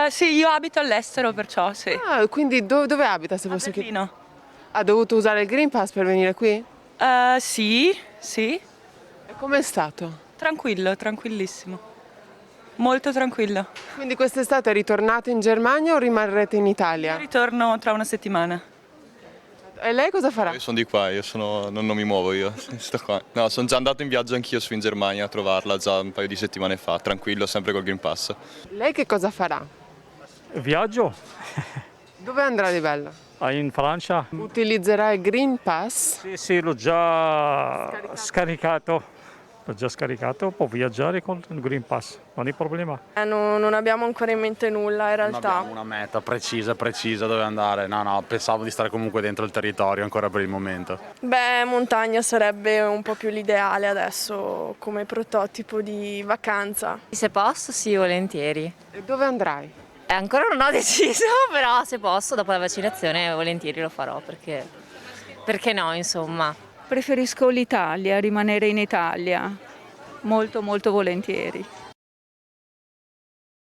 Sì, io abito all'estero, perciò sì. Ah, quindi dove abita, se posso chiedere? Berlino. Ha dovuto usare il Green Pass per venire qui? Sì, sì. E com'è stato? Tranquillo, tranquillissimo. Molto tranquillo. Quindi quest'estate ritornate in Germania o rimarrete in Io Italia? ritorno tra una settimana. E lei cosa farà? Io sono di qua, non mi muovo io, sto qua. No, sono già andato in viaggio anch'io su in Germania a trovarla già un paio di settimane fa, tranquillo, sempre col Green Pass. Lei che cosa farà? Viaggio Dove andrà di bello? in Francia. Utilizzerà il Green Pass? Sì, sì, l'ho già scaricato. L'ho già scaricato, può viaggiare con il Green Pass, non è problema. Non abbiamo ancora in mente nulla in Non realtà. abbiamo una meta precisa dove andare. No, pensavo di stare comunque dentro il territorio ancora per il momento. Beh, montagna sarebbe un po' più l'ideale adesso come prototipo di vacanza. Se posso, sì, volentieri. E dove andrai? Ancora non ho deciso, però se posso, dopo la vaccinazione, volentieri lo farò, perché no, insomma. Preferisco l'Italia, rimanere in Italia, molto molto volentieri.